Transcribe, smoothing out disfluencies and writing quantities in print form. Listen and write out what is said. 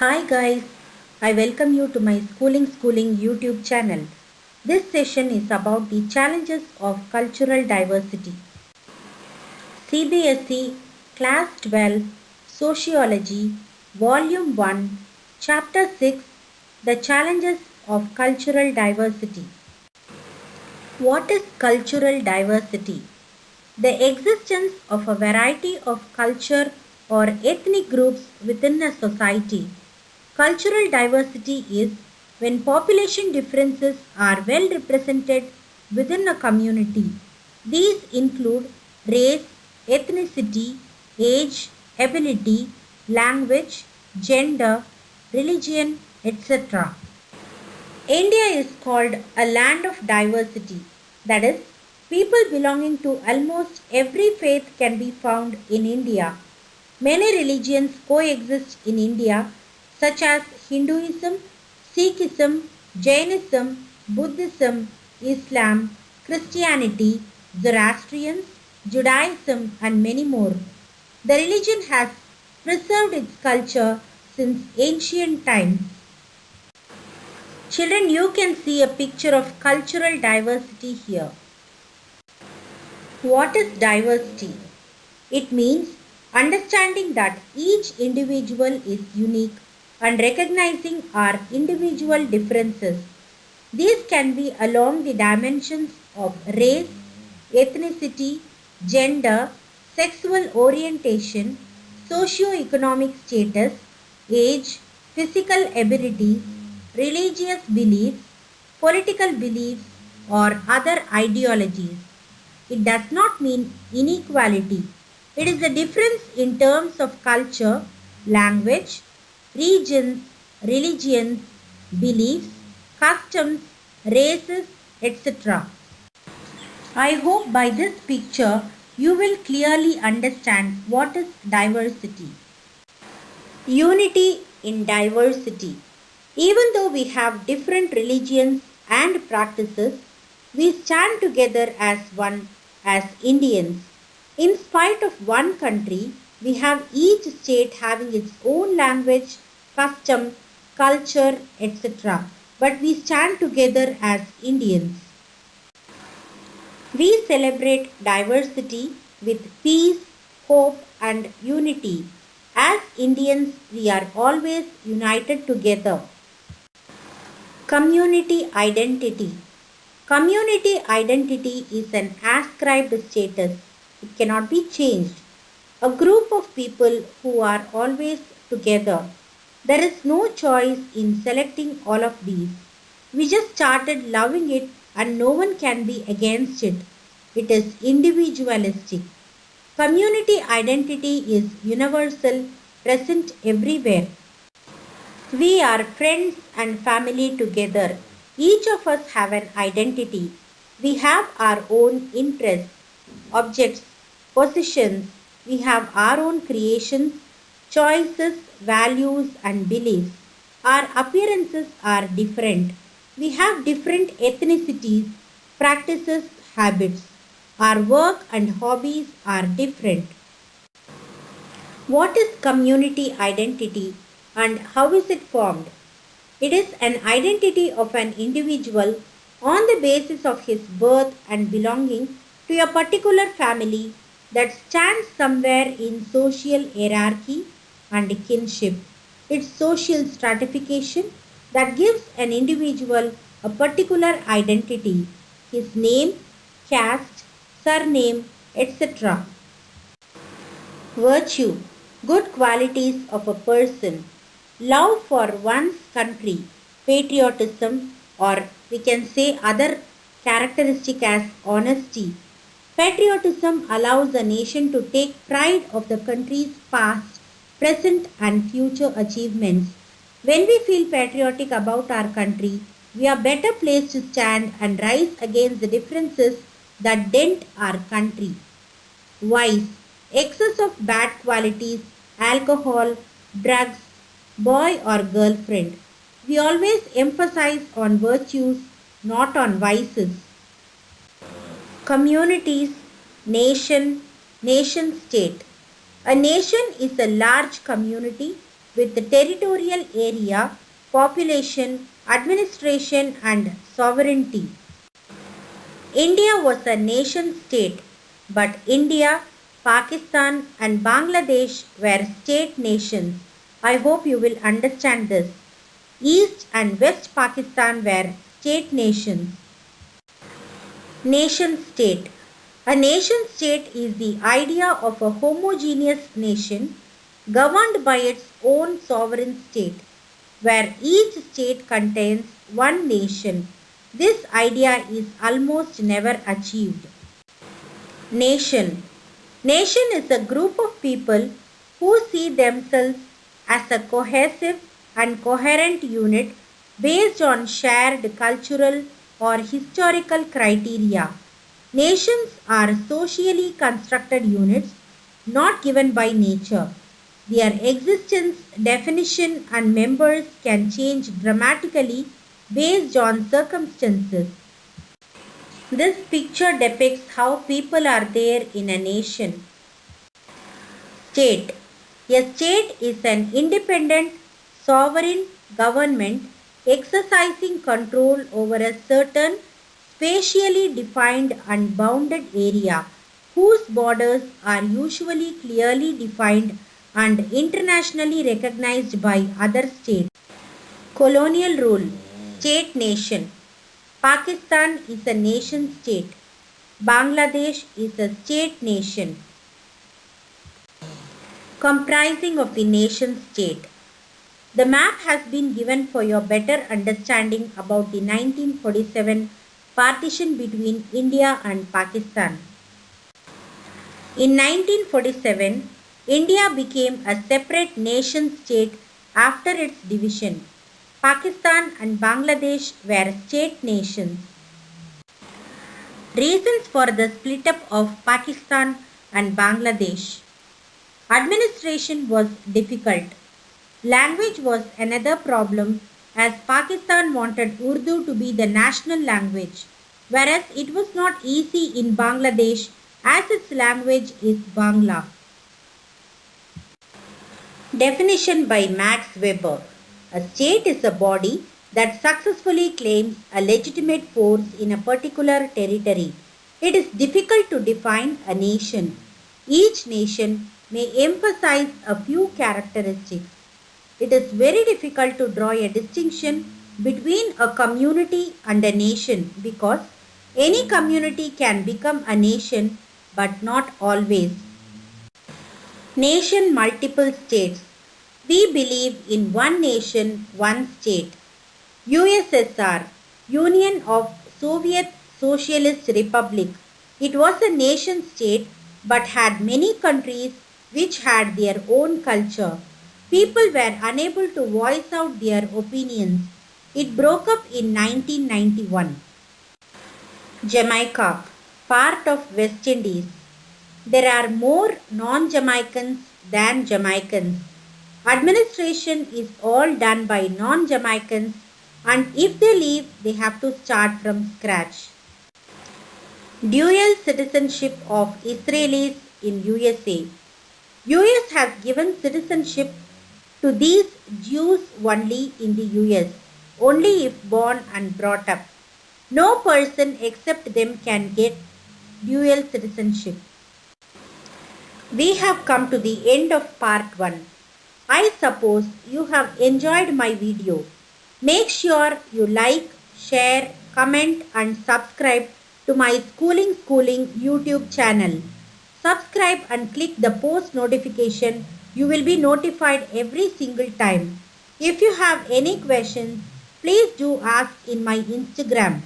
Hi guys, I welcome you to my Schooling YouTube channel. This session is about the challenges of cultural diversity. CBSE Class 12 Sociology Volume 1 Chapter 6 The Challenges of Cultural Diversity. What is cultural diversity? The existence of a variety of culture or ethnic groups within a society. Cultural diversity is when population differences are well represented within a community. These include race, ethnicity, age, ability, language, gender, religion, etc. India is called a land of diversity. That is, people belonging to almost every faith can be found in India. Many religions coexist in India, such as Hinduism, Sikhism, Jainism, Buddhism, Islam, Christianity, Zoroastrianism, Judaism, and many more. The religion has preserved its culture since ancient times. Children, you can see a picture of cultural diversity here. What is diversity? It means understanding that each individual is unique and recognizing our individual differences. These can be along the dimensions of race, ethnicity, gender, sexual orientation, socio-economic status, age, physical abilities, religious beliefs, political beliefs, or other ideologies. It does not mean inequality. It is a difference in terms of culture, language, regions, religions, beliefs, customs, races, etc. I hope by this picture you will clearly understand what is diversity. Unity in diversity. Even though we have different religions and practices, we stand together as one as Indians. In spite of one country, we have each state having its own language, custom, culture, etc. But we stand together as Indians. We celebrate diversity with peace, hope, and unity. As Indians, we are always united together. Community identity. Community identity is an ascribed status. It cannot be changed. A group of people who are always together. There is no choice in selecting all of these. We just started loving it and no one can be against it. It is individualistic. Community identity is universal, present everywhere. We are friends and family together. Each of us have an identity. We have our own interests, objects, positions. We have our own creations, choices, values, and beliefs. Our appearances are different. We have different ethnicities, practices, habits. Our work and hobbies are different. What is community identity and how is it formed? It is an identity of an individual on the basis of his birth and belonging to a particular family that stands somewhere in social hierarchy and kinship. It's social stratification that gives an individual a particular identity, his name, caste, surname, etc. Virtue, good qualities of a person, love for one's country, patriotism, or we can say other characteristic as honesty. Patriotism allows a nation to take pride of the country's past, present, and future achievements. When we feel patriotic about our country, we are better placed to stand and rise against the differences that dent our country. Vice, excess of bad qualities, alcohol, drugs, boy or girlfriend. We always emphasize on virtues, not on vices. Communities, nation state. A nation is a large community with the territorial area, population, administration and sovereignty. India was a nation state, but India, Pakistan and Bangladesh were state nations. I hope you will understand this. East and West Pakistan were state nations. Nation state. A nation state is the idea of a homogeneous nation governed by its own sovereign state, where each state contains one nation. This idea is almost never achieved. Nation. Nation is a group of people who see themselves as a cohesive and coherent unit based on shared cultural or historical criteria. Nations are socially constructed units not given by nature. Their existence, definition, and members can change dramatically based on circumstances. This picture depicts how people are there in a nation. State. A state is an independent, sovereign government exercising control over a certain spatially defined and bounded area whose borders are usually clearly defined and internationally recognized by other states. Colonial rule. State nation. Pakistan is a nation state. Bangladesh is a state nation comprising of the nation state. The map has been given for your better understanding about the 1947 partition between India and Pakistan. In 1947, India became a separate nation state after its division. Pakistan and Bangladesh were state nations. Reasons for the split up of Pakistan and Bangladesh. Administration was difficult. Language was another problem as Pakistan wanted Urdu to be the national language, whereas it was not easy in Bangladesh as its language is Bangla. Definition by Max Weber. A state is a body that successfully claims a legitimate force in a particular territory. It is difficult to define a nation. Each nation may emphasize a few characteristics. It is very difficult to draw a distinction between a community and a nation because any community can become a nation but not always. Nation multiple states. We believe in one nation, one state. USSR, Union of Soviet Socialist Republic. It was a nation state but had many countries which had their own culture. People were unable to voice out their opinions. It broke up in 1991. Jamaica, part of West Indies. There are more non-Jamaicans than Jamaicans. Administration is all done by non-Jamaicans and if they leave, they have to start from scratch. Dual citizenship of Israelis in USA. US has given citizenship to these Jews only in the US, only if born and brought up. No person except them can get dual citizenship. We have come to the end of part 1. I suppose you have enjoyed my video. Make sure you like, share, comment and subscribe to my Schooling YouTube channel. Subscribe and click the post notification. You will be notified every single time. If you have any questions, please do ask in my Instagram.